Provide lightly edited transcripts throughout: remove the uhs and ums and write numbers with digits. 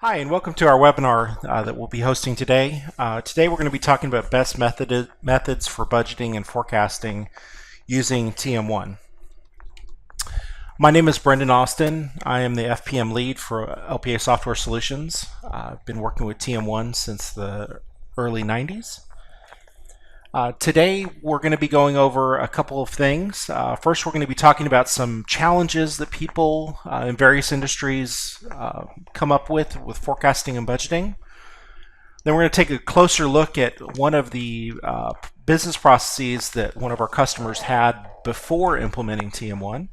Hi, and welcome to our webinar that we'll be hosting today. Today we're going to be talking about best methods for budgeting and forecasting using TM1. My name is Brendan Austin. I am the FPM lead for LPA Software Solutions. I've been working with TM1 since the early 90s. Today we're going to be going over a couple of things. First, we're going to be talking about some challenges that people in various industries come up with forecasting and budgeting. Then we're going to take a closer look at one of the business processes that one of our customers had before implementing TM1.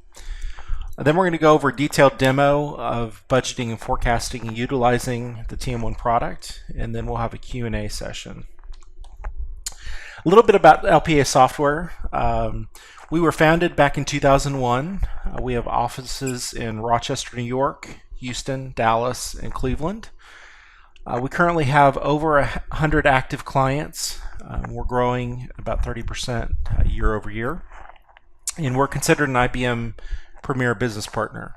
Then we're going to go over a detailed demo of budgeting and forecasting utilizing the TM1 product, and then we'll have a Q&A session. A little bit about LPA Software. We were founded back in 2001. We have offices in Rochester, New York, Houston, Dallas, and Cleveland. We currently have over 100 active clients. We're growing about 30% year over year. And we're considered an IBM Premier Business Partner.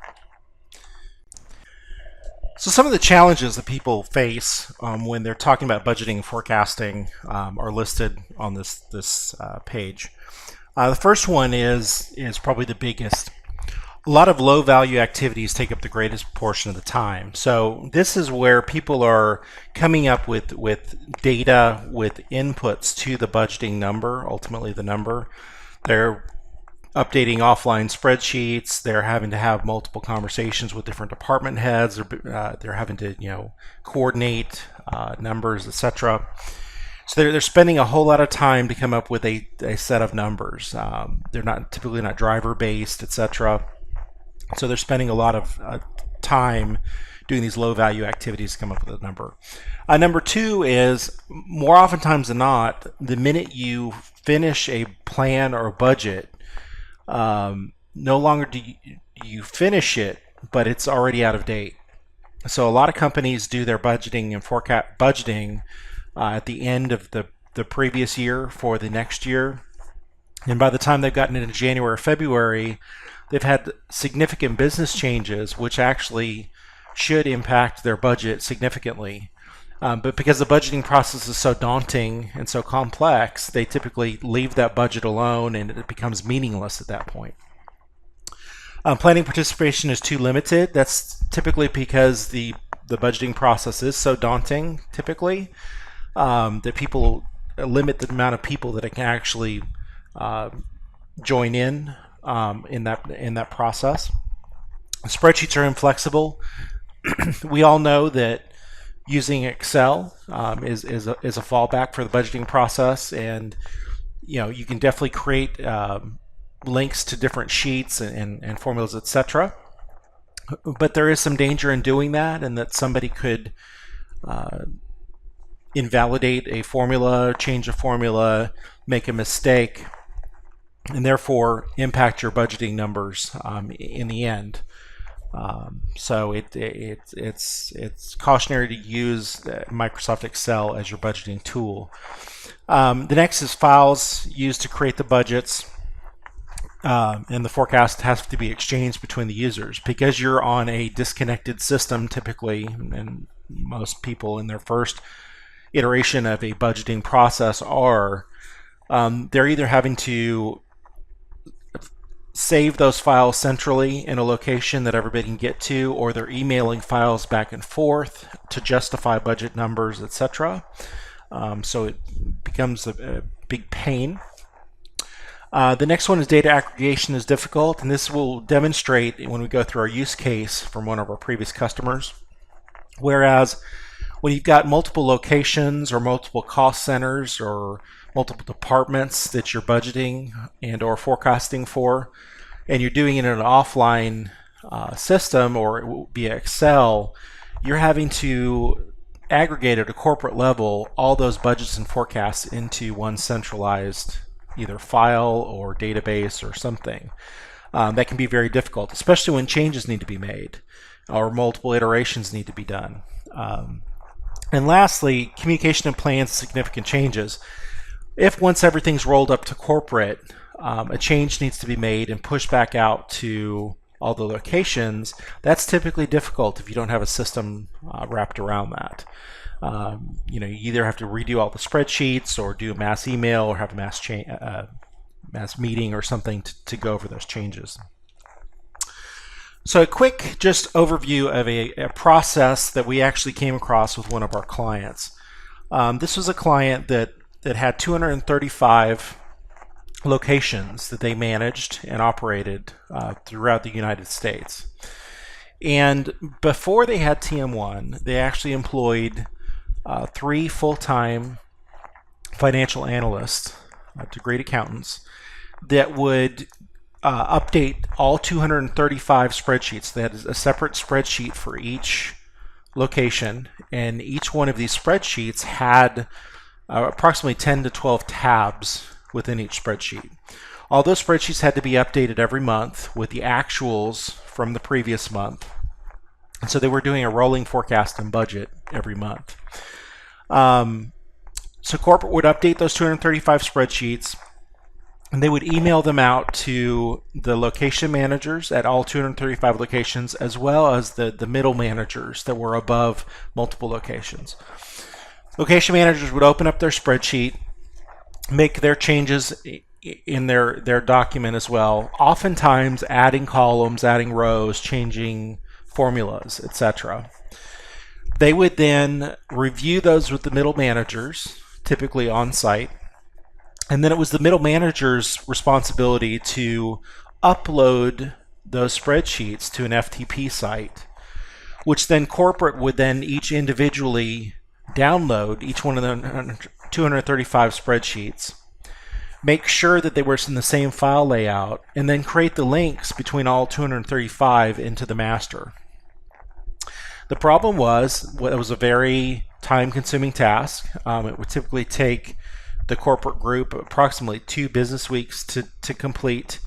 So some of the challenges that people face when they're talking about budgeting and forecasting are listed on this page. The first one is probably the biggest. A lot of low value activities take up the greatest portion of the time. So this is where people are coming up with data, with inputs to the budgeting number, ultimately the number. They're updating offline spreadsheets. They're having to have multiple conversations with different department heads. They're having to coordinate numbers, etc. So they're spending a whole lot of time to come up with a set of numbers. They're typically not driver based, etc. So they're spending a lot of time doing these low value activities to come up with a number. Number two is, more oftentimes than not, the minute you finish a plan or a budget, no longer do you finish it, but it's already out of date. So a lot of companies do their budgeting and budgeting at the end of the previous year for the next year. And by the time they've gotten into January or February, they've had significant business changes, which actually should impact their budget significantly. But because the budgeting process is so daunting and so complex, they typically leave that budget alone and it becomes meaningless at that point. Planning participation is too limited. That's typically because the budgeting process is so daunting, typically, that people limit the amount of people that it can actually join in that process. Spreadsheets are inflexible. We all know that using Excel is a fallback for the budgeting process, and you can definitely create links to different sheets and formulas, etc. But there is some danger in doing that, and that somebody could invalidate a formula, change a formula, make a mistake, and therefore impact your budgeting numbers in the end. So it's cautionary to use Microsoft Excel as your budgeting tool. The next is files used to create the budgets, and the forecast has to be exchanged between the users. Because you're on a disconnected system typically, and most people in their first iteration of a budgeting process they're either having to save those files centrally in a location that everybody can get to, or they're emailing files back and forth to justify budget numbers, etc. So it becomes a big pain. The next one is data aggregation is difficult, and this will demonstrate when we go through our use case from one of our previous customers. Whereas when you've got multiple locations or multiple cost centers or multiple departments that you're budgeting and or forecasting for, and you're doing it in an offline system or via Excel, you're having to aggregate at a corporate level all those budgets and forecasts into one centralized either file or database or something. That can be very difficult, especially when changes need to be made or multiple iterations need to be done. And lastly, communication and plans significant changes. If once everything's rolled up to corporate, a change needs to be made and pushed back out to all the locations, that's typically difficult if you don't have a system wrapped around that. You either have to redo all the spreadsheets or do a mass email or have a mass meeting or something to go over those changes. So a quick just overview of a process that we actually came across with one of our clients. This was a client that had 235 locations that they managed and operated throughout the United States. And before they had TM1, they actually employed 3 full-time financial analysts, degree accountants, that would update all 235 spreadsheets. They had a separate spreadsheet for each location, and each one of these spreadsheets had approximately 10 to 12 tabs within each spreadsheet. All those spreadsheets had to be updated every month with the actuals from the previous month. And so they were doing a rolling forecast and budget every month. So corporate would update those 235 spreadsheets, and they would email them out to the location managers at all 235 locations, as well as the middle managers that were above multiple locations. Location managers would open up their spreadsheet, make their changes in their document as well, oftentimes adding columns, adding rows, changing formulas, etc. They would then review those with the middle managers, typically on site, and then it was the middle manager's responsibility to upload those spreadsheets to an FTP site, which then corporate would then each individually download each one of the 235 spreadsheets, make sure that they were in the same file layout, and then create the links between all 235 into the master. The problem was, it was a very time-consuming task. It would typically take the corporate group approximately 2 business weeks to complete.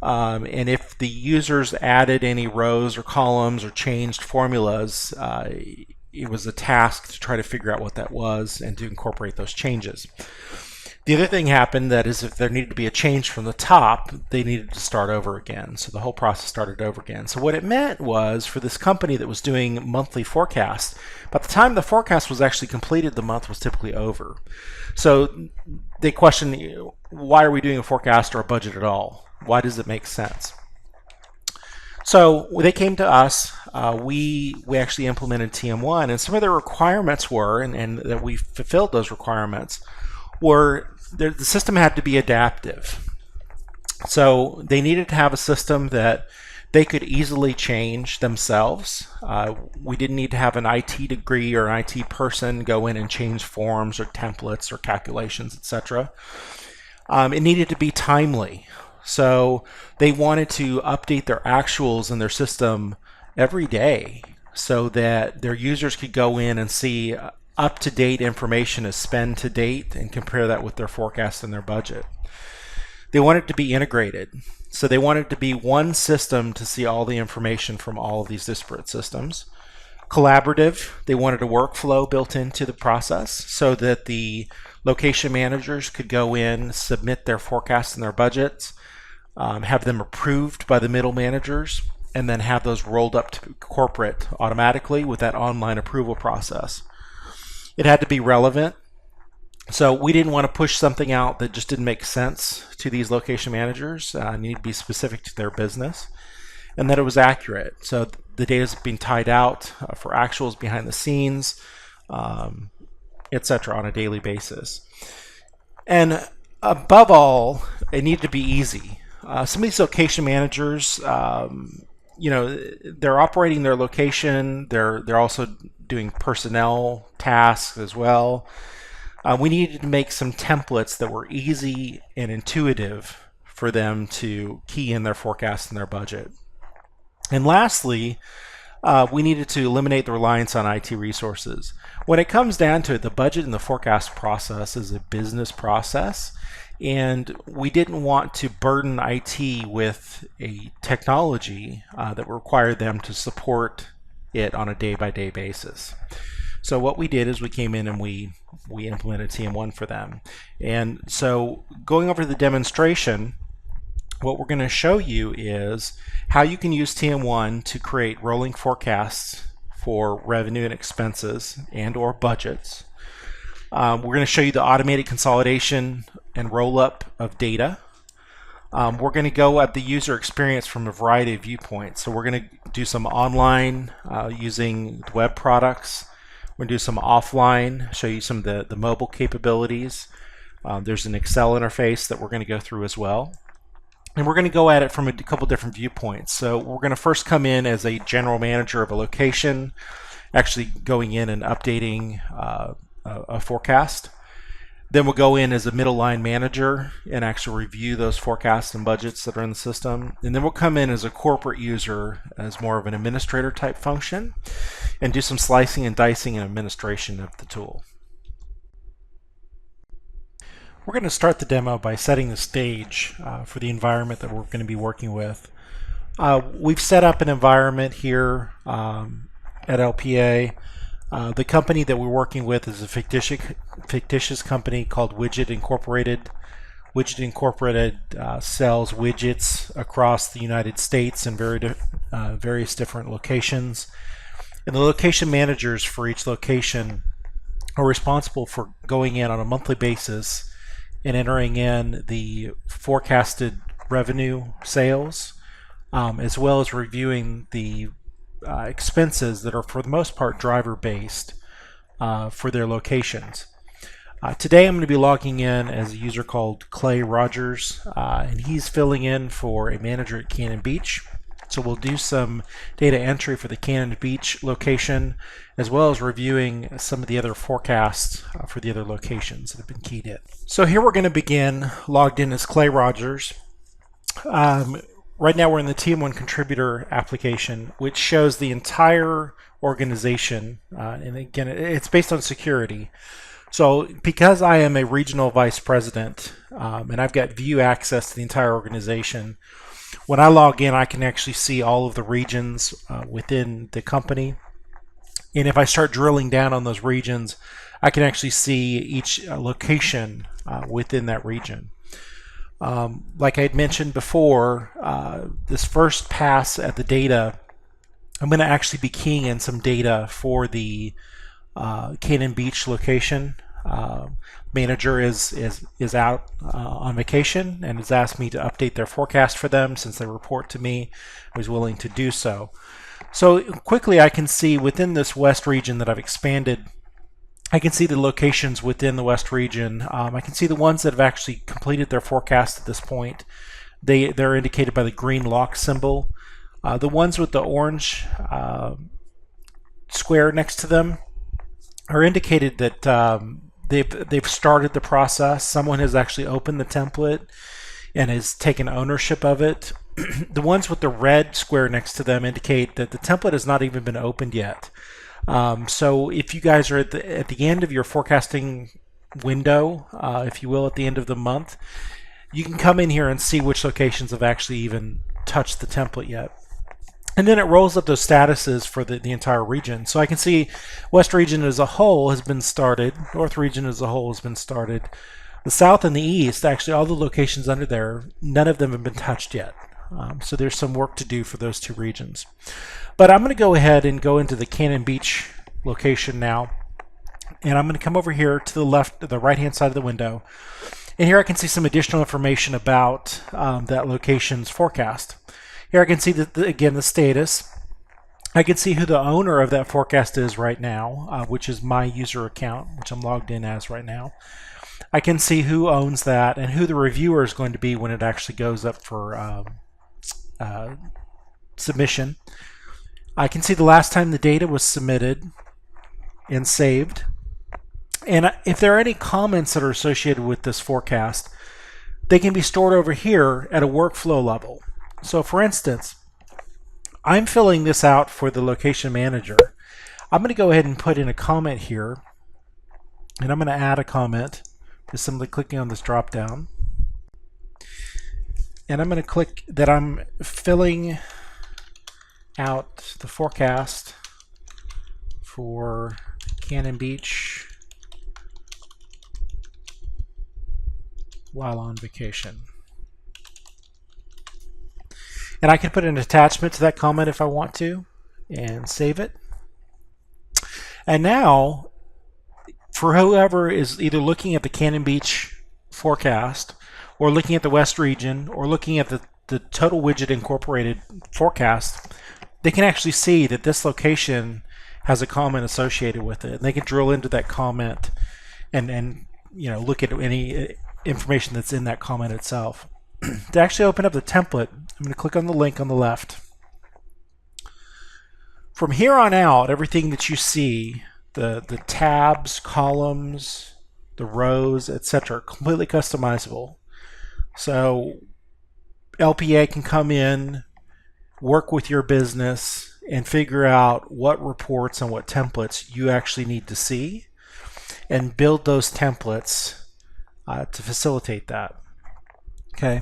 And if the users added any rows or columns or changed formulas, it was a task to try to figure out what that was and to incorporate those changes. The other thing happened, that is, if there needed to be a change from the top, they needed to start over again. So the whole process started over again. So what it meant was, for this company that was doing monthly forecasts, by the time the forecast was actually completed, the month was typically over. So they questioned, why are we doing a forecast or a budget at all? Why does it make sense? So they came to us. We actually implemented TM1, and some of their requirements were, and that we fulfilled those requirements, were the system had to be adaptive. So they needed to have a system that they could easily change themselves. We didn't need to have an IT degree or an IT person go in and change forms or templates or calculations, etc. It needed to be timely. So they wanted to update their actuals in their system every day so that their users could go in and see up-to-date information as spend to date and compare that with their forecast and their budget. They wanted it to be integrated. So they wanted it to be one system to see all the information from all of these disparate systems. Collaborative, they wanted a workflow built into the process so that the location managers could go in, submit their forecasts and their budgets, have them approved by the middle managers, and then have those rolled up to corporate automatically with that online approval process. It had to be relevant. So we didn't want to push something out that just didn't make sense to these location managers. It needed to be specific to their business, and that it was accurate. So the data is being tied out for actuals behind the scenes, etc. on a daily basis. And above all, it needed to be easy. Some of these location managers, they're operating their location. They're also doing personnel tasks as well. We needed to make some templates that were easy and intuitive for them to key in their forecast and their budget. And lastly, we needed to eliminate the reliance on IT resources. When it comes down to it, the budget and the forecast process is a business process, and we didn't want to burden IT with a technology that required them to support it on a day-by-day basis. So what we did is we came in and we implemented TM1 for them. And so going over the demonstration, what we're going to show you is how you can use TM1 to create rolling forecasts for revenue and expenses and or budgets. We're going to show you the automated consolidation and roll-up of data. We're going to go at the user experience from a variety of viewpoints. So we're going to do some online using web products. We're going to do some offline, show you some of the mobile capabilities. There's an Excel interface that we're going to go through as well. And we're going to go at it from a couple different viewpoints. So we're going to first come in as a general manager of a location, actually going in and updating a forecast. Then we'll go in as a middle line manager and actually review those forecasts and budgets that are in the system. And then we'll come in as a corporate user as more of an administrator type function and do some slicing and dicing and administration of the tool. We're going to start the demo by setting the stage for the environment that we're going to be working with. We've set up an environment here at LPA. The company that we're working with is a fictitious company called Widget Incorporated. Widget Incorporated sells widgets across the United States in various different locations. And the location managers for each location are responsible for going in on a monthly basis and entering in the forecasted revenue sales, as well as reviewing the expenses that are for the most part driver based for their locations. Today I'm going to be logging in as a user called Clay Rogers, and he's filling in for a manager at Cannon Beach. So we'll do some data entry for the Cannon Beach location, as well as reviewing some of the other forecasts for the other locations that have been keyed in. So here we're going to begin logged in as Clay Rogers. Right now we're in the TM1 contributor application, which shows the entire organization, and again it's based on security. So because I am a regional vice president and I've got view access to the entire organization, when I log in I can actually see all of the regions within the company, and if I start drilling down on those regions I can actually see each location within that region. Like I had mentioned before, this first pass at the data, I'm going to actually be keying in some data for the Cannon Beach location. Manager is out on vacation and has asked me to update their forecast for them since they report to me. I was willing to do so. So quickly I can see within this west region that I've expanded, I can see the locations within the west region. I can see the ones that have actually completed their forecast at this point. They're indicated by the green lock symbol. The ones with the orange square next to them are indicated that they've started the process. Someone has actually opened the template and has taken ownership of it. The ones with the red square next to them indicate that the template has not even been opened yet. So if you guys are at the end of your forecasting window, if you will, at the end of the month, you can come in here and see which locations have actually even touched the template yet. And then it rolls up those statuses for the entire region. So I can see West region as a whole has been started, North region as a whole has been started. The South and the East, actually all the locations under there, none of them have been touched yet. So there's some work to do for those two regions. But I'm going to go ahead and go into the Cannon Beach location now. And I'm going to come over here to the left, the right-hand side of the window. And here I can see some additional information about that location's forecast. Here I can see, again, the status. I can see who the owner of that forecast is right now, which is my user account, which I'm logged in as right now. I can see who owns that and who the reviewer is going to be when it actually goes up for submission. I can see the last time the data was submitted and saved. And if there are any comments that are associated with this forecast, they can be stored over here at a workflow level. So for instance, I'm filling this out for the location manager. I'm going to go ahead and put in a comment here, and I'm going to add a comment, just simply clicking on this drop down. And I'm going to click that I'm filling out the forecast for Cannon Beach while on vacation. And I can put an attachment to that comment if I want to and save it. And now, for whoever is either looking at the Cannon Beach forecast or looking at the West region or looking at the Total Widget Incorporated forecast, they can actually see that this location has a comment associated with it. And they can drill into that comment and look at any information that's in that comment itself. To actually open up the template, I'm going to click on the link on the left. From here on out, everything that you see, the tabs, columns, the rows, etc., are completely customizable. So LPA can come in, work with your business, and figure out what reports and what templates you actually need to see, and build those templates to facilitate that. Okay.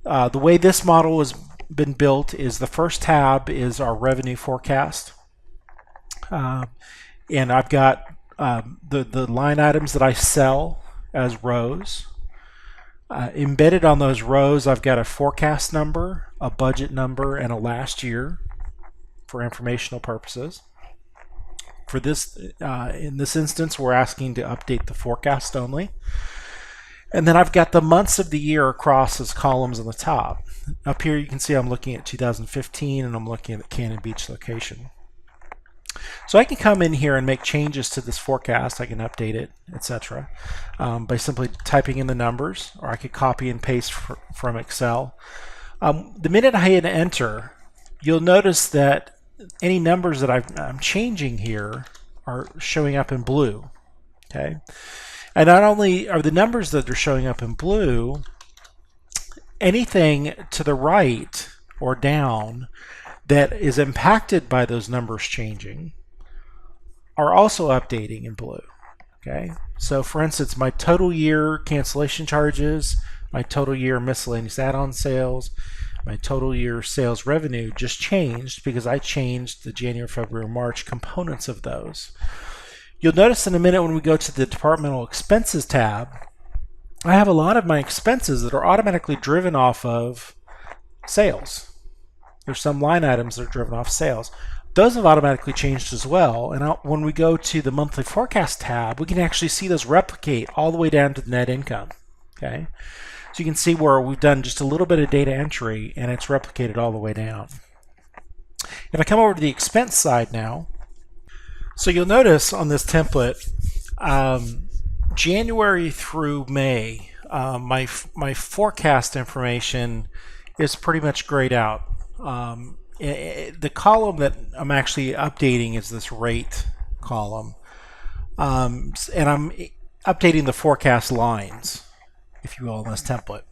The way this model has been built is the first tab is our revenue forecast. And I've got the line items that I sell as rows. Embedded on those rows, I've got a forecast number, a budget number, and a last year for informational purposes. For this, in this instance, we're asking to update the forecast only. And then I've got the months of the year across as columns on the top. Up here you can see I'm looking at 2015 and I'm looking at the Cannon Beach location. So I can come in here and make changes to this forecast. I can update it, etc. By simply typing in the numbers, or I could copy and paste from Excel. The minute I hit enter, you'll notice that any numbers that I'm changing here are showing up in blue. Okay. And not only are the numbers that are showing up in blue, anything to the right or down that is impacted by those numbers changing are also updating in blue. Okay, so for instance, my total year cancellation charges, my total year miscellaneous add-on sales, my total year sales revenue just changed because I changed the January, February, March components of those. You'll notice in a minute when we go to the Departmental Expenses tab, I have a lot of my expenses that are automatically driven off of sales. There's some line items that are driven off sales. Those have automatically changed as well. And when we go to the Monthly Forecast tab, we can actually see those replicate all the way down to the net income. Okay, so you can see where we've done just a little bit of data entry and it's replicated all the way down. If I come over to the expense side now, so you'll notice on this template, January through May, my forecast information is pretty much grayed out. The column that I'm actually updating is this rate column, and I'm updating the forecast lines, if you will, in this template.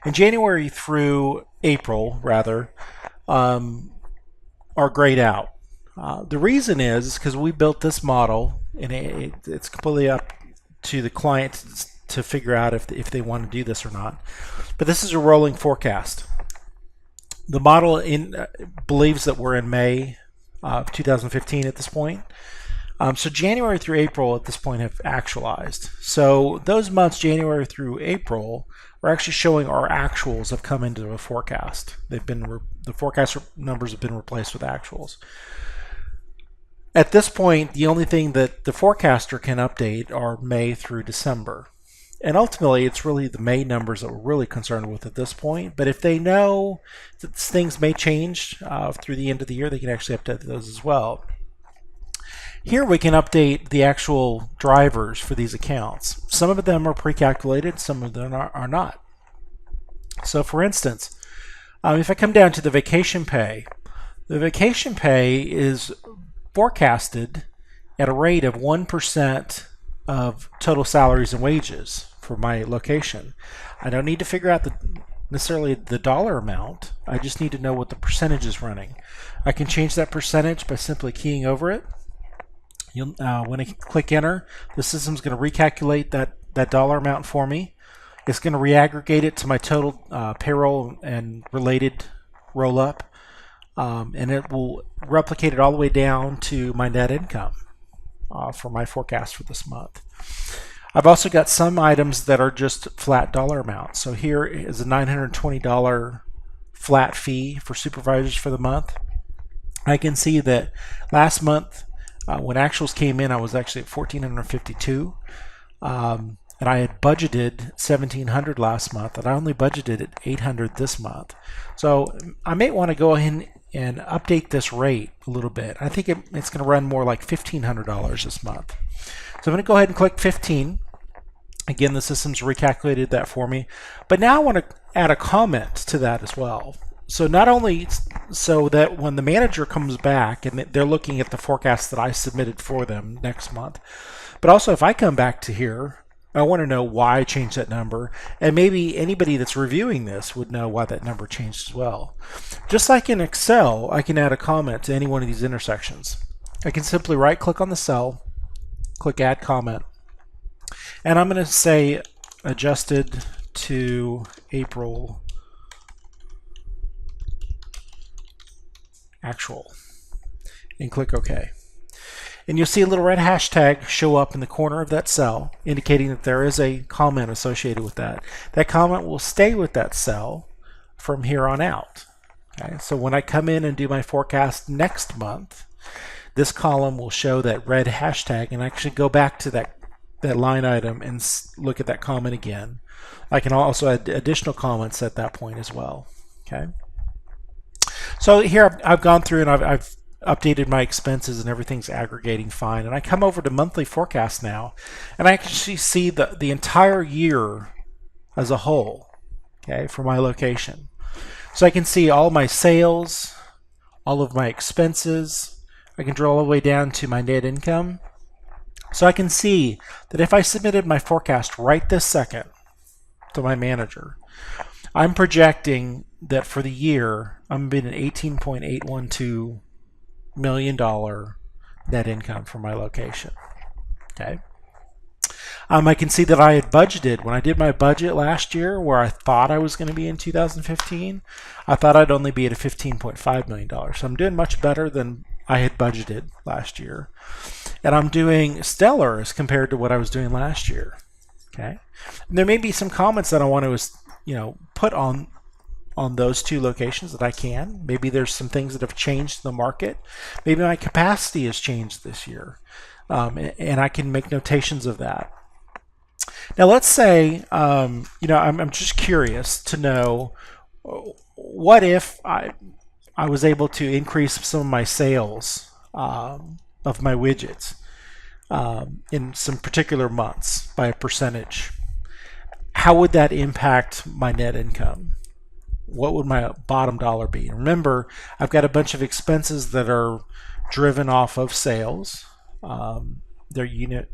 And January through April, rather, are grayed out. The reason is because we built this model, and it's completely up to the client to figure out if they want to do this or not. But this is a rolling forecast. The model believes that we're in May of 2015 at this point. So January through April at this point have actualized. So those months, January through April, are actually showing our actuals have come into a forecast. The forecast numbers have been replaced with actuals. At this point, the only thing that the forecaster can update are May through December. And ultimately, it's really the May numbers that we're really concerned with at this point. But if they know that things may change through the end of the year, they can actually update those as well. Here we can update the actual drivers for these accounts. Some of them are pre-calculated, some of them are not. So for instance, if I come down to the vacation pay, the vacation pay is forecasted at a rate of 1% of total salaries and wages for my location. I don't need to figure out necessarily the dollar amount. I just need to know what the percentage is running. I can change that percentage by simply keying over it. When I click enter, the system's going to recalculate that dollar amount for me. It's going to reaggregate it to my total payroll and related roll-up, and it will replicate it all the way down to my net income for my forecast for this month. I've also got some items that are just flat dollar amounts. So here is a $920 flat fee for supervisors for the month, I can see that last month when actuals came in, I was actually at 1,452. And I had budgeted 1,700 last month, and I only budgeted at 800 this month. So I may want to go ahead and update this rate a little bit. I think it's going to run more like $1,500 this month. So I'm going to go ahead and click 15. Again, the system's recalculated that for me. But now I want to add a comment to that as well. So not only so that when the manager comes back and they're looking at the forecast that I submitted for them next month, but also if I come back to here, I want to know why I changed that number, and maybe anybody that's reviewing this would know why that number changed as well. Just like in Excel, I can add a comment to any one of these intersections. I can simply right-click on the cell, click Add Comment, and I'm going to say adjusted to April actual, and click OK. And you'll see a little red hashtag show up in the corner of that cell, indicating that there is a comment associated with that. That comment will stay with that cell from here on out. Okay? So when I come in and do my forecast next month, this column will show that red hashtag, and actually go back to that line item and look at that comment again. I can also add additional comments at that point as well. Okay. So here I've gone through and I've updated my expenses and everything's aggregating fine, and I come over to monthly forecast now, and I actually see the entire year as a whole, okay, for my location. So I can see all my sales, all of my expenses. I can drill all the way down to my net income. So I can see that if I submitted my forecast right this second to my manager, I'm projecting that for the year I'm going to be an $18.812 million net income for my location. Okay. I can see that I had budgeted, when I did my budget last year, where I thought I was going to be in 2015, I thought I'd only be at a $15.5 million. So I'm doing much better than I had budgeted last year. And I'm doing stellar as compared to what I was doing last year. Okay. And there may be some comments that I want to, put on those two locations that I can. Maybe there's some things that have changed in the market. Maybe my capacity has changed this year, and I can make notations of that. Now let's say, I'm just curious to know, what if I was able to increase some of my sales of my widgets in some particular months by a percentage? How would that impact my net income? What would my bottom dollar be? Remember, I've got a bunch of expenses that are driven off of sales. They're unit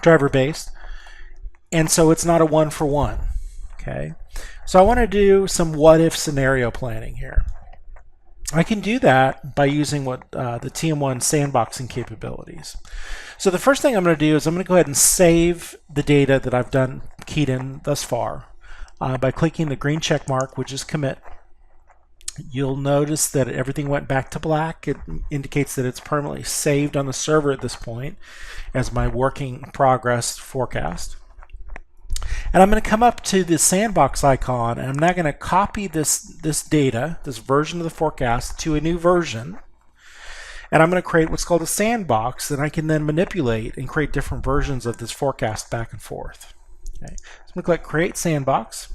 driver based, and so it's not a one-for-one. Okay, so I want to do some what-if scenario planning here. I can do that by using the TM1 sandboxing capabilities. So the first thing I'm going to do is I'm going to go ahead and save the data that I've keyed in thus far by clicking the green check mark, which is commit. You'll notice that everything went back to black. It indicates that it's permanently saved on the server at this point as my working progress forecast. And I'm going to come up to the sandbox icon, and I'm now going to copy this data, this version of the forecast, to a new version. And I'm going to create what's called a sandbox that I can then manipulate and create different versions of this forecast back and forth. Okay. So I'm going to click Create Sandbox,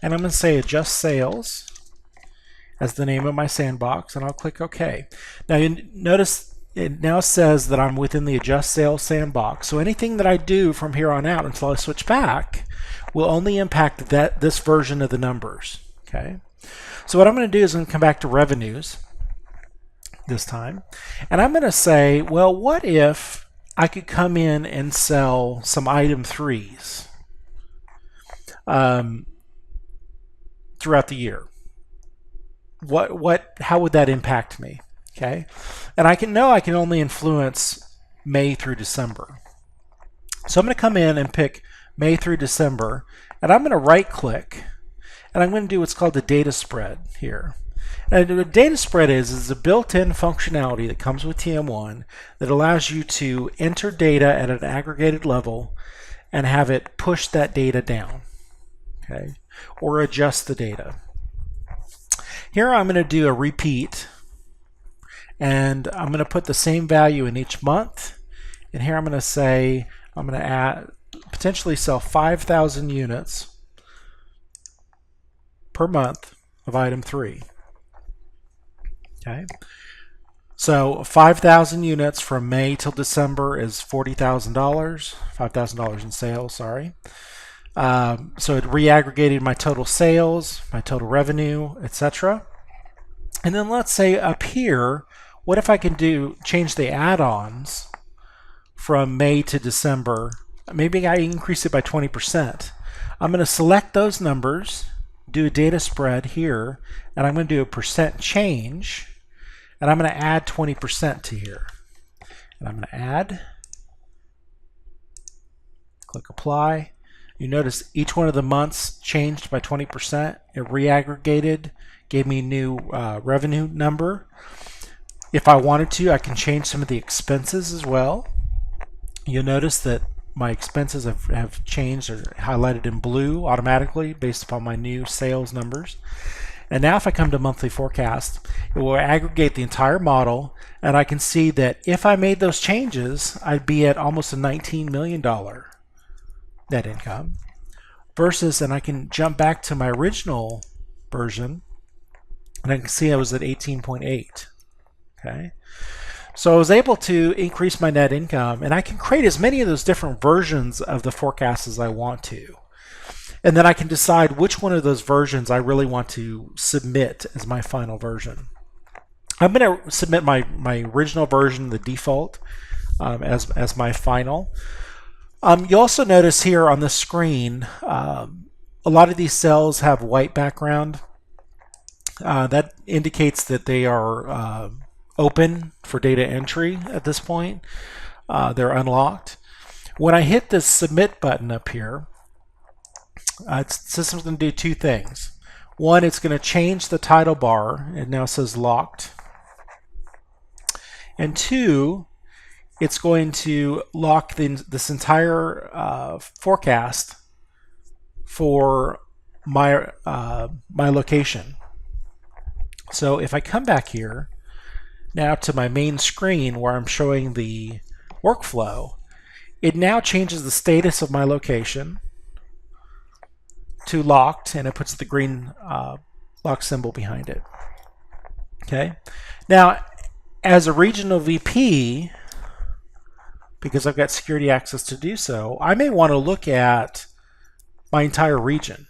and I'm going to say Adjust Sales as the name of my sandbox, and I'll click OK. Now you notice it now says that I'm within the Adjust Sales sandbox. So anything that I do from here on out until I switch back will only impact this version of the numbers. Okay. So what I'm going to do is I'm going to come back to revenues this time, and I'm going to say, well, what if I could come in and sell some item 3s throughout the year? How would that impact me? Okay, and I can only influence May through December. So I'm going to come in and pick May through December, and I'm going to right click, and I'm going to do what's called the data spread here. And what a data spread is a built-in functionality that comes with TM1 that allows you to enter data at an aggregated level and have it push that data down. okay, or adjust the data. Here I'm going to do a repeat, and I'm going to put the same value in each month. And here I'm going to say I'm going to add potentially sell 5,000 units per month of item 3. Okay, so 5,000 units from May till December is $40,000, $5,000 in sales, sorry. So it reaggregated my total sales, my total revenue, etc. And then let's say up here, what if I can change the add-ons from May to December? Maybe I increase it by 20%. I'm going to select those numbers, do a data spread here, and I'm going to do a percent change, and I'm going to add 20% to here. And I'm going to add, click apply. You notice each one of the months changed by 20%. It reaggregated, gave me a new revenue number. If I wanted to, I can change some of the expenses as well. You'll notice that my expenses have changed or highlighted in blue automatically based upon my new sales numbers. And now if I come to monthly forecast, it will aggregate the entire model, and I can see that if I made those changes, I'd be at almost a $19 million net income versus, and I can jump back to my original version, and I can see I was at 18.8. Okay, so I was able to increase my net income, and I can create as many of those different versions of the forecast as I want to. And then I can decide which one of those versions I really want to submit as my final version. I'm going to submit my original version, the default, as my final. You also notice here on the screen, a lot of these cells have white background. That indicates that they are open for data entry at this point. They're unlocked. When I hit this submit button up here, system's going to do two things. One, it's going to change the title bar. It now says locked. And two, it's going to lock this entire forecast for my location. So if I come back here now to my main screen where I'm showing the workflow, it now changes the status of my location to locked, and it puts the green lock symbol behind it. Okay. Now, as a regional VP, because I've got security access to do so, I may want to look at my entire region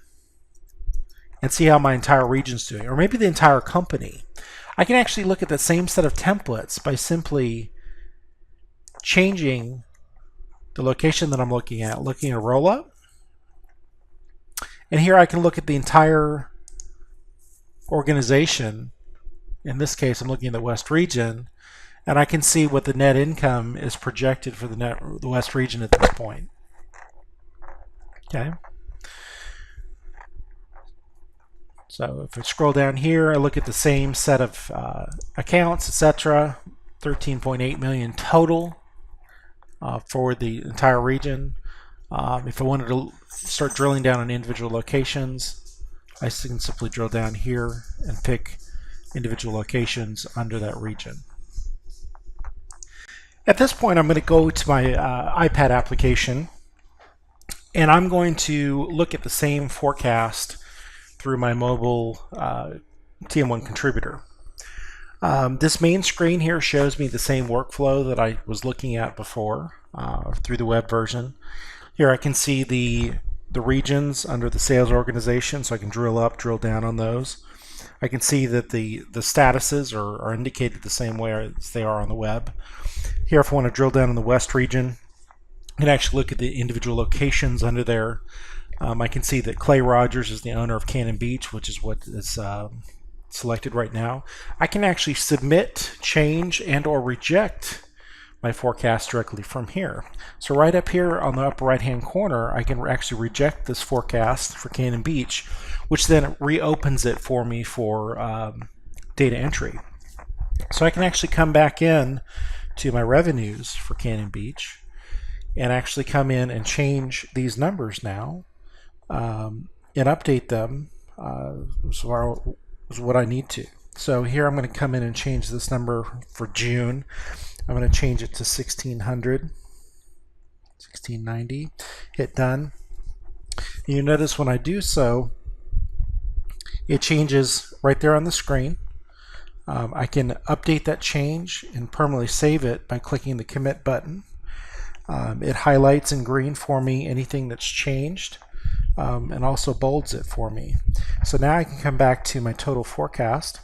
and see how my entire region's doing, or maybe the entire company. I can actually look at the same set of templates by simply changing the location that I'm looking at a roll-up. And here I can look at the entire organization. In this case, I'm looking at the West region, and I can see what the net income is projected for the West region at this point. Okay. So if I scroll down here, I look at the same set of accounts, etc. 13.8 million total for the entire region. If I wanted to start drilling down on individual locations, I can simply drill down here and pick individual locations under that region. At this point, I'm going to go to my iPad application, and I'm going to look at the same forecast through my mobile TM1 contributor. This main screen here shows me the same workflow that I was looking at before through the web version. Here I can see the regions under the sales organization, so I can drill up, drill down on those. I can see that the statuses are indicated the same way as they are on the web. Here, if I want to drill down in the West region, I can actually look at the individual locations under there. I can see that Clay Rogers is the owner of Cannon Beach, which is what is selected right now. I can actually submit, change, and or reject my forecast directly from here. So right up here on the upper right hand corner, I can actually reject this forecast for Cannon Beach, which then reopens it for me for data entry. So I can actually come back in to my revenues for Cannon Beach and actually come in and change these numbers now and update them is what I need to. So here I'm going to come in and change this number for June. I'm going to change it to 1600, 1690, hit done. You notice when I do so, it changes right there on the screen. I can update that change and permanently save it by clicking the commit button. It highlights in green for me anything that's changed, and also bolds it for me. So now I can come back to my total forecast,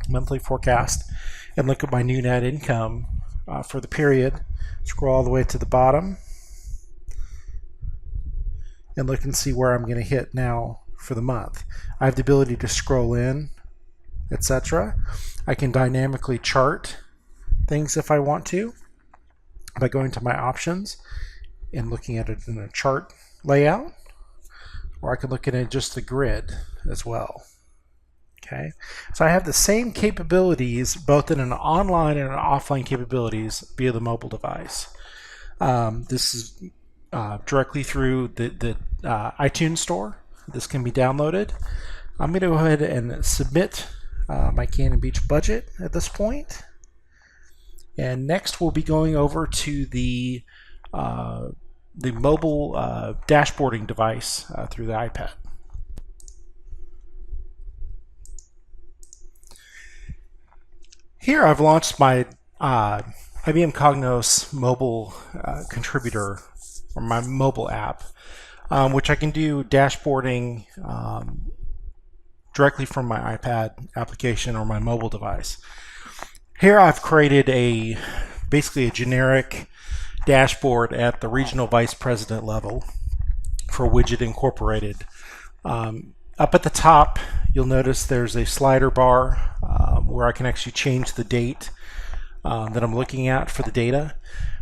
monthly forecast, and look at my new net income for the period. Scroll all the way to the bottom and look and see where I'm going to hit now for the month. I have the ability to scroll in, etc. I can dynamically chart things if I want to by going to my options and looking at it in a chart layout, or I can look at it just the grid as well. Okay, so I have the same capabilities both in an online and an offline capabilities via the mobile device. This is directly through the iTunes store. This can be downloaded. I'm going to go ahead and submit my Cannon Beach budget at this point. And next we'll be going over to the mobile dashboarding device through the iPad. Here I've launched my IBM Cognos mobile contributor, or my mobile app, which I can do dashboarding directly from my iPad application or my mobile device. Here I've created basically a generic dashboard at the regional vice president level for Widget Incorporated. Up at the top, you'll notice there's a slider bar where I can actually change the date that I'm looking at for the data.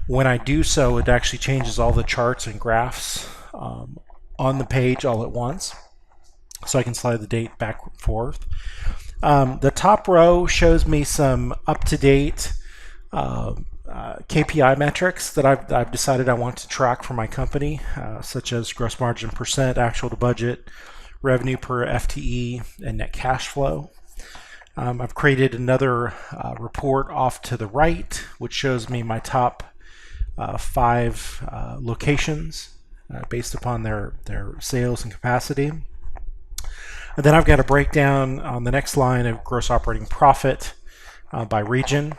When I do so, it actually changes all the charts and graphs on the page all at once. So I can slide the date back and forth. The top row shows me some up-to-date KPI metrics that I've decided I want to track for my company, such as gross margin percent, actual to budget, revenue per FTE, and net cash flow. I've created another report off to the right, which shows me my top 5 locations based upon their sales and capacity. And then I've got a breakdown on the next line of gross operating profit by region.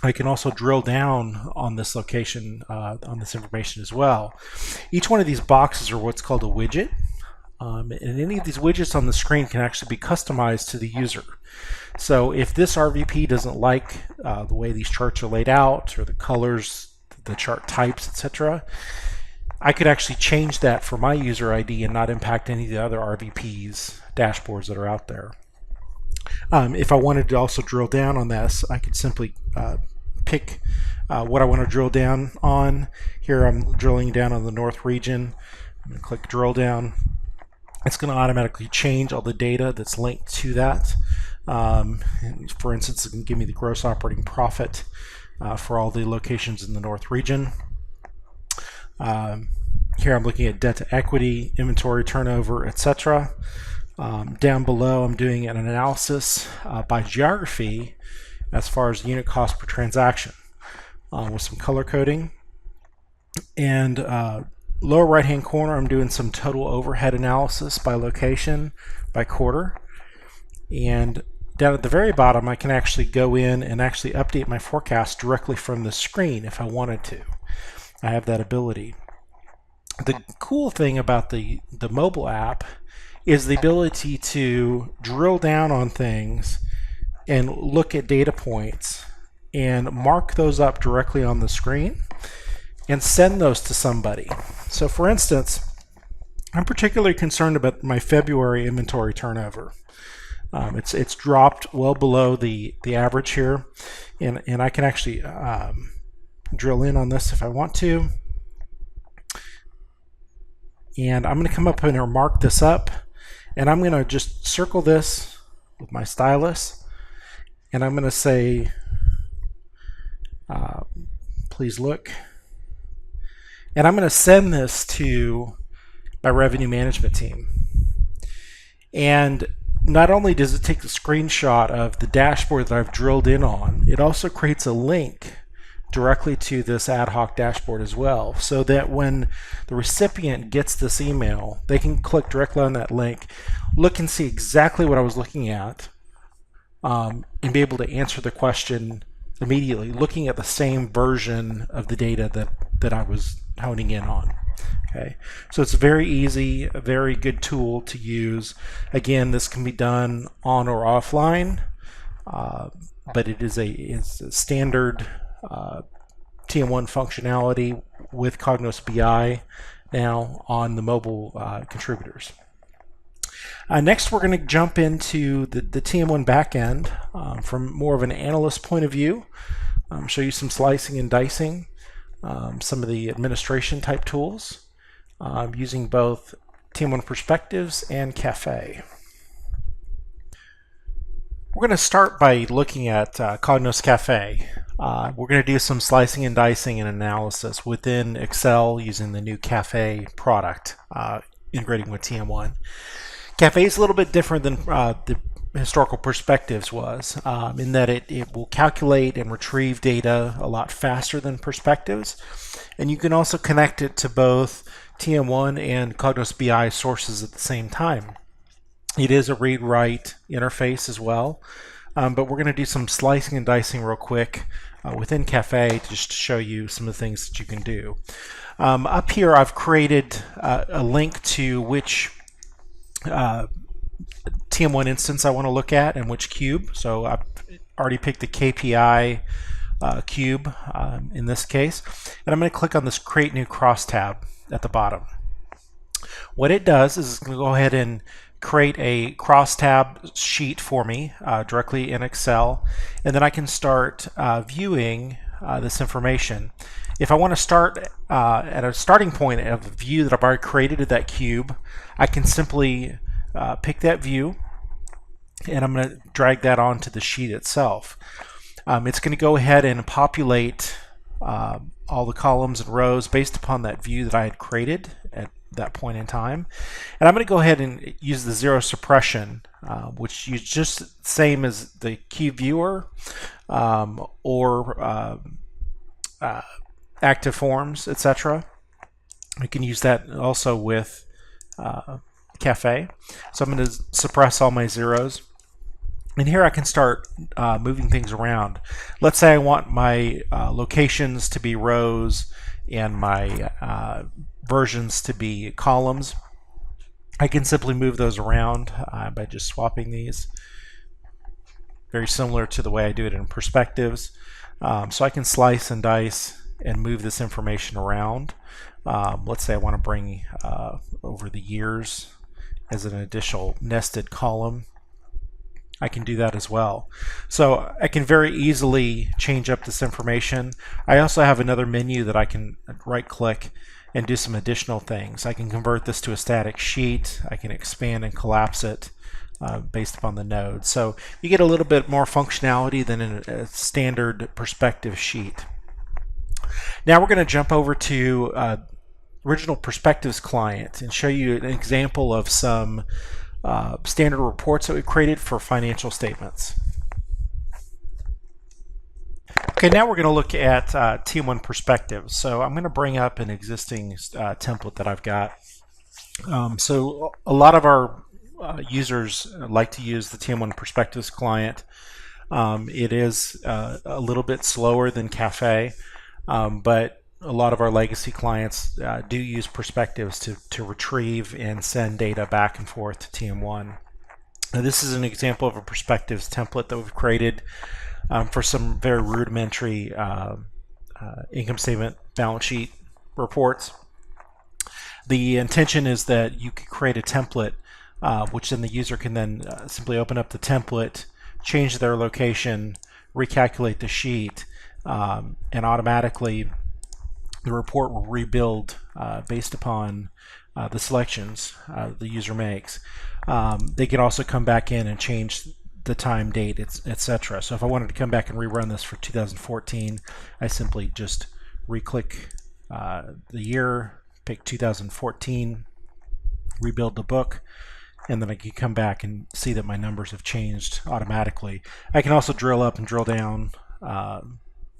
I can also drill down on this location, on this information as well. Each one of these boxes are what's called a widget. And any of these widgets on the screen can actually be customized to the user. So if this RVP doesn't like the way these charts are laid out, or the colors, the chart types, etc., I could actually change that for my user ID and not impact any of the other RVPs dashboards that are out there. If I wanted to also drill down on this, I could simply pick what I want to drill down on. Here I'm drilling down on the North region. I'm going to click drill down. It's going to automatically change all the data that's linked to that. For instance, it can give me the gross operating profit for all the locations in the North region. Here I'm looking at debt to equity, inventory turnover, etc. Down below I'm doing an analysis by geography as far as unit cost per transaction with some color coding. And lower right hand corner I'm doing some total overhead analysis by location, by quarter. And down at the very bottom I can actually go in and actually update my forecast directly from the screen if I wanted to. I have that ability. The cool thing about the mobile app is the ability to drill down on things and look at data points and mark those up directly on the screen and send those to somebody. So for instance, I'm particularly concerned about my February inventory turnover. It's dropped well below the average here, and I can actually drill in on this if I want to. And I'm going to come up and mark this up, and I'm going to just circle this with my stylus, and I'm going to say please look, and I'm going to send this to my revenue management team. And not only does it take the screenshot of the dashboard that I've drilled in on, it also creates a link directly to this ad hoc dashboard as well, so that when the recipient gets this email, they can click directly on that link, look and see exactly what I was looking at, and be able to answer the question immediately, looking at the same version of the data that I was honing in on. Okay, so it's very easy, a very good tool to use. Again, this can be done on or offline, but it's a standard TM1 functionality with Cognos BI now on the mobile contributors. Next, we're going to jump into the TM1 backend from more of an analyst point of view, show you some slicing and dicing, some of the administration type tools, using both TM1 Perspectives and Cafe. We're going to start by looking at Cognos Cafe. We're going to do some slicing and dicing and analysis within Excel using the new Cafe product, integrating with TM1. Cafe is a little bit different than the historical Perspectives was, in that it will calculate and retrieve data a lot faster than Perspectives, and you can also connect it to both TM1 and Cognos BI sources at the same time. It is a read-write interface as well, but we're going to do some slicing and dicing real quick within Cafe just to show you some of the things that you can do. Up here I've created a link to which TM1 instance I want to look at and which cube. So I've already picked the KPI cube in this case, and I'm going to click on this Create New Crosstab at the bottom. What it does is it's going to go ahead and create a crosstab sheet for me directly in Excel, and then I can start viewing this information. If I want to start at a starting point of a view that I've already created of that cube, I can simply pick that view, and I'm going to drag that onto the sheet itself. It's going to go ahead and populate all the columns and rows based upon that view that I had created at that point in time. And I'm going to go ahead and use the zero suppression, which is just the same as the cube viewer or active forms, etc. We can use that also with Cafe. So I'm going to suppress all my zeros. And here I can start moving things around. Let's say I want my locations to be rows and my versions to be columns. I can simply move those around by just swapping these. Very similar to the way I do it in Perspectives. So I can slice and dice and move this information around. Let's say I want to bring over the years as an additional nested column. I can do that as well. So I can very easily change up this information. I also have another menu that I can right click and do some additional things. I can convert this to a static sheet. I can expand and collapse it based upon the node. So you get a little bit more functionality than in a standard Perspective sheet. Now we're going to jump over to original Perspectives client and show you an example of some standard reports that we created for financial statements. Okay, now we're going to look at TM1 Perspectives. So I'm going to bring up an existing template that I've got. So a lot of our users like to use the TM1 Perspectives client. It is a little bit slower than Cafe, but a lot of our legacy clients do use Perspectives to retrieve and send data back and forth to TM1. Now, this is an example of a Perspectives template that we've created for some very rudimentary income statement, balance sheet reports. The intention is that you could create a template which then the user can then simply open up the template, change their location, recalculate the sheet, and automatically the report will rebuild based upon the selections the user makes. They can also come back in and change the time, date, etc. So if I wanted to come back and rerun this for 2014, I simply just re-click the year, pick 2014, rebuild the book, and then I can come back and see that my numbers have changed automatically. I can also drill up and drill down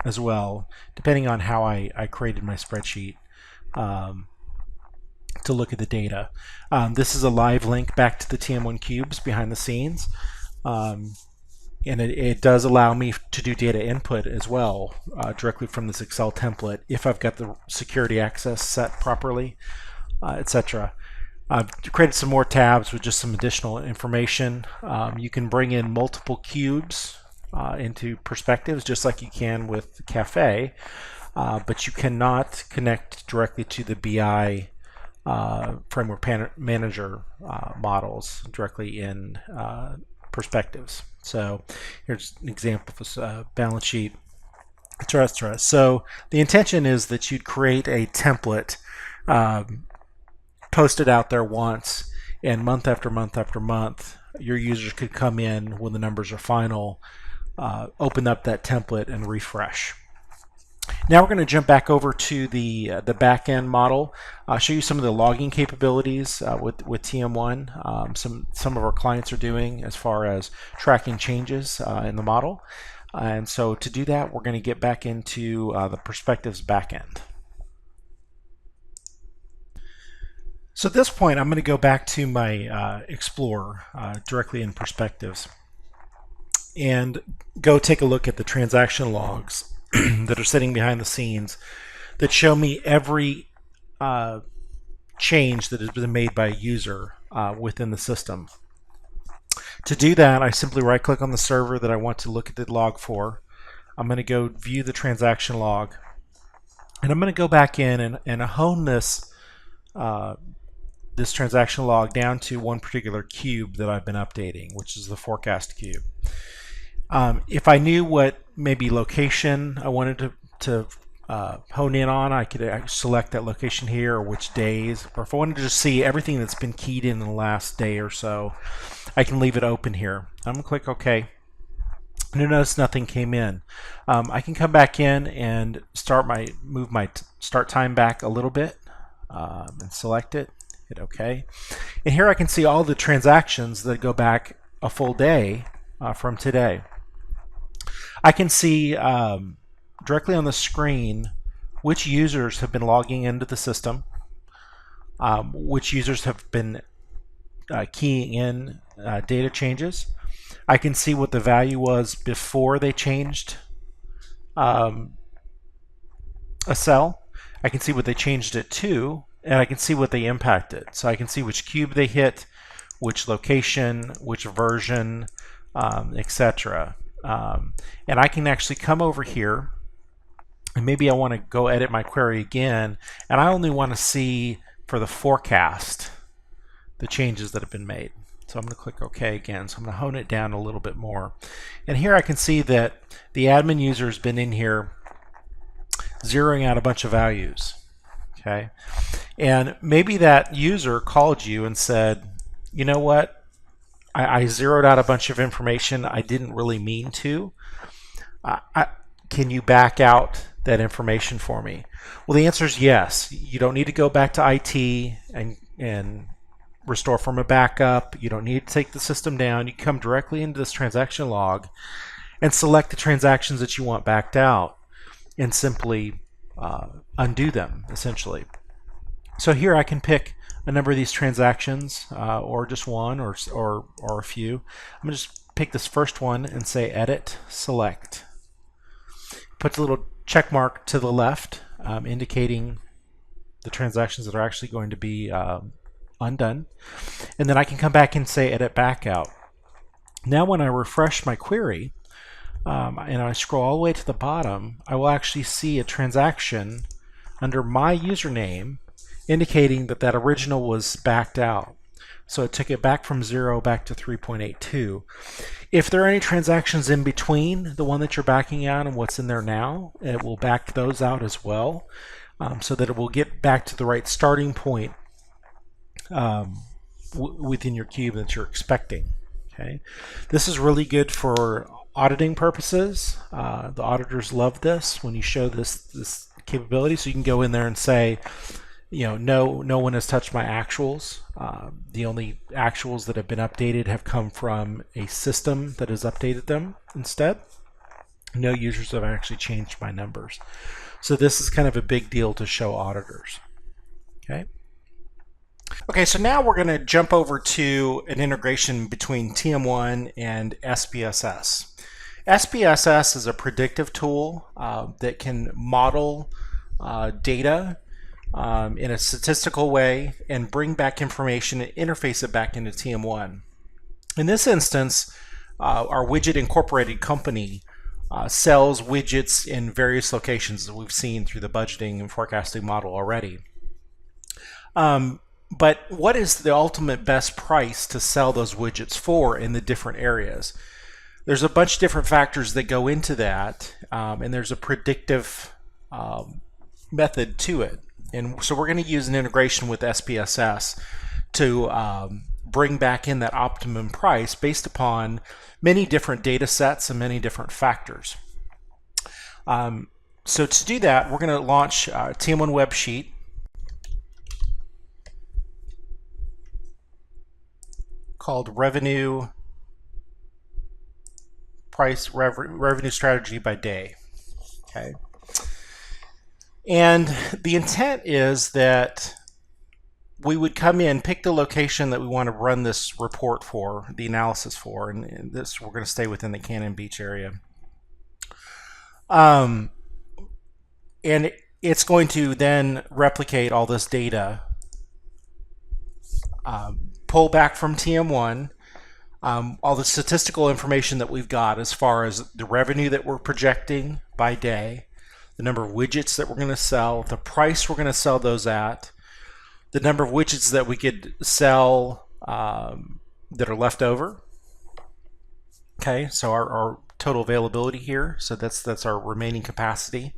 as well, depending on how I created my spreadsheet to look at the data. This is a live link back to the TM1 cubes behind the scenes. And it does allow me to do data input as well directly from this Excel template if I've got the security access set properly, etc. I've created some more tabs with just some additional information. You can bring in multiple cubes into perspectives just like you can with Cafe, but you cannot connect directly to the BI framework manager models directly in perspectives. So here's an example of a balance sheet, etc. So the intention is that you'd create a template, post it out there once, and month after month after month, your users could come in when the numbers are final, open up that template and refresh. Now we're going to jump back over to the back-end model. I'll show you some of the logging capabilities with TM1. Some of our clients are doing as far as tracking changes in the model. And so to do that, we're going to get back into the perspectives back-end. So at this point, I'm going to go back to my Explorer directly in perspectives and go take a look at the transaction logs that are sitting behind the scenes that show me every change that has been made by a user within the system. To do that, I simply right-click on the server that I want to look at the log for. I'm going to go view the transaction log, and I'm going to go back in and hone this this transaction log down to one particular cube that I've been updating, which is the forecast cube. If I knew what maybe location I wanted to hone in on, I could select that location here, or which days, or if I wanted to just see everything that's been keyed in the last day or so, I can leave it open here. I'm going to click OK. And you'll notice nothing came in. I can come back in and move my start time back a little bit and select it, hit OK. And here I can see all the transactions that go back a full day from today. I can see directly on the screen which users have been logging into the system, which users have been keying in data changes. I can see what the value was before they changed a cell. I can see what they changed it to, and I can see what they impacted. So I can see which cube they hit, which location, which version, etc. And I can actually come over here, and maybe I want to go edit my query again, and I only want to see for the forecast the changes that have been made. So I'm going to click OK again. So I'm going to hone it down a little bit more. And here I can see that the admin user has been in here zeroing out a bunch of values. Okay, and maybe that user called you and said, you know what, I zeroed out a bunch of information I didn't really mean to. Can you back out that information for me? Well, the answer is yes. You don't need to go back to IT and restore from a backup. You don't need to take the system down. You come directly into this transaction log and select the transactions that you want backed out and simply undo them, essentially. So here I can pick a number of these transactions, or just one, or a few. I'm going to just pick this first one and say Edit, Select. Puts a little check mark to the left, indicating the transactions that are actually going to be undone. And then I can come back and say Edit Backout. Now when I refresh my query, and I scroll all the way to the bottom, I will actually see a transaction under my username indicating that that original was backed out. So it took it back from 0 back to 3.82. If there are any transactions in between the one that you're backing out and what's in there now, it will back those out as well, so that it will get back to the right starting point within your cube that you're expecting. Okay, this is really good for auditing purposes. The auditors love this when you show this capability, so you can go in there and say, No one has touched my actuals. The only actuals that have been updated have come from a system that has updated them instead. No users have actually changed my numbers. So this is kind of a big deal to show auditors. Okay, so now we're going to jump over to an integration between TM1 and SPSS. SPSS is a predictive tool that can model data in a statistical way and bring back information and interface it back into TM1. In this instance, our widget incorporated company sells widgets in various locations that we've seen through the budgeting and forecasting model already. But what is the ultimate best price to sell those widgets for in the different areas? There's a bunch of different factors that go into that, and there's a predictive method to it. And so we're going to use an integration with SPSS to bring back in that optimum price based upon many different data sets and many different factors. So to do that, we're going to launch TM1 web sheet. Called revenue strategy by day. Okay. And the intent is that we would come in, pick the location that we want to run this report for, the analysis for, and this we're going to stay within the Cannon Beach area. And it's going to then replicate all this data, pull back from TM1 all the statistical information that we've got as far as the revenue that we're projecting by day, the number of widgets that we're going to sell, the price we're going to sell those at, the number of widgets that we could sell that are left over. Okay, so our total availability here, so that's our remaining capacity.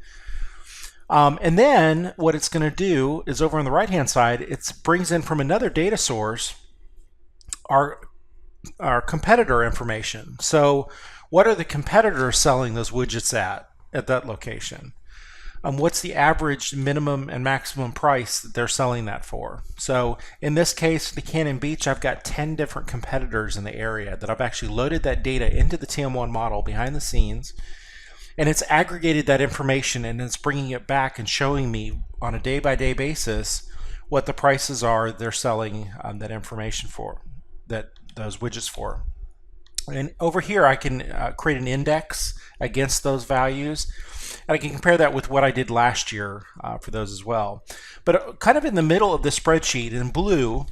And then what it's going to do is over on the right hand side, it brings in from another data source our competitor information. So what are the competitors selling those widgets at that location? What's the average minimum and maximum price that they're selling that for? So in this case, the Cannon Beach, I've got 10 different competitors in the area that I've actually loaded that data into the TM1 model behind the scenes, and it's aggregated that information and it's bringing it back and showing me on a day-by-day basis what the prices are they're selling that information for, those widgets for. And over here I can create an index against those values, and I can compare that with what I did last year for those as well. But kind of in the middle of the spreadsheet in blue,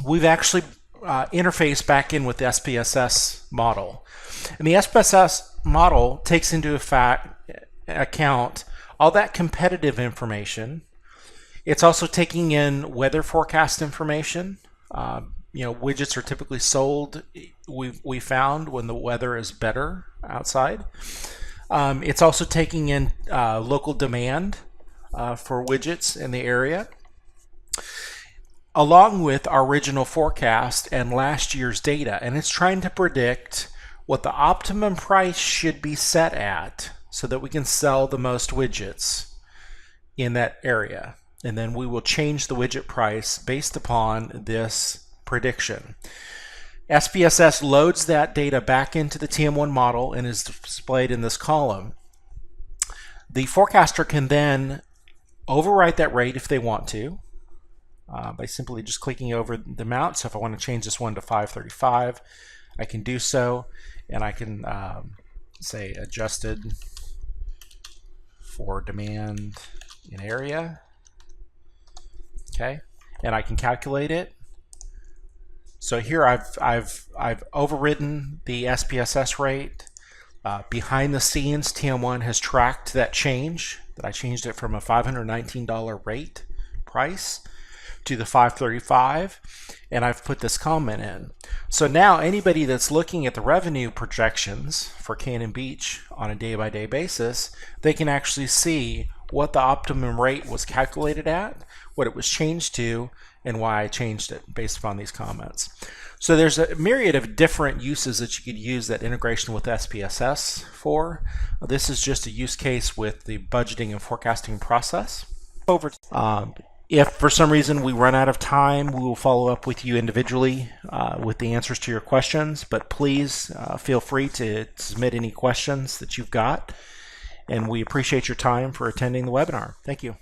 we've actually interfaced back in with the SPSS model. And the SPSS model takes into account all that competitive information. It's also taking in weather forecast information. Widgets are typically sold, we found, when the weather is better outside. It's also taking in local demand for widgets in the area, along with our original forecast and last year's data. And it's trying to predict what the optimum price should be set at so that we can sell the most widgets in that area. And then we will change the widget price based upon this prediction. SPSS loads that data back into the TM1 model and is displayed in this column. The forecaster can then overwrite that rate if they want to by simply just clicking over the amount. So if I want to change this one to 535, I can do so, and I can say adjusted for demand in area. Okay, and I can calculate it. So here I've overridden the SPSS rate. Behind the scenes, TM1 has tracked that change, that I changed it from a $519 rate price to the $535, and I've put this comment in. So now anybody that's looking at the revenue projections for Cannon Beach on a day-by-day basis, they can actually see what the optimum rate was calculated at, what it was changed to, and why I changed it based upon these comments. So there's a myriad of different uses that you could use that integration with SPSS for. This is just a use case with the budgeting and forecasting process. If for some reason we run out of time, we will follow up with you individually with the answers to your questions, but please feel free to submit any questions that you've got, and we appreciate your time for attending the webinar. Thank you.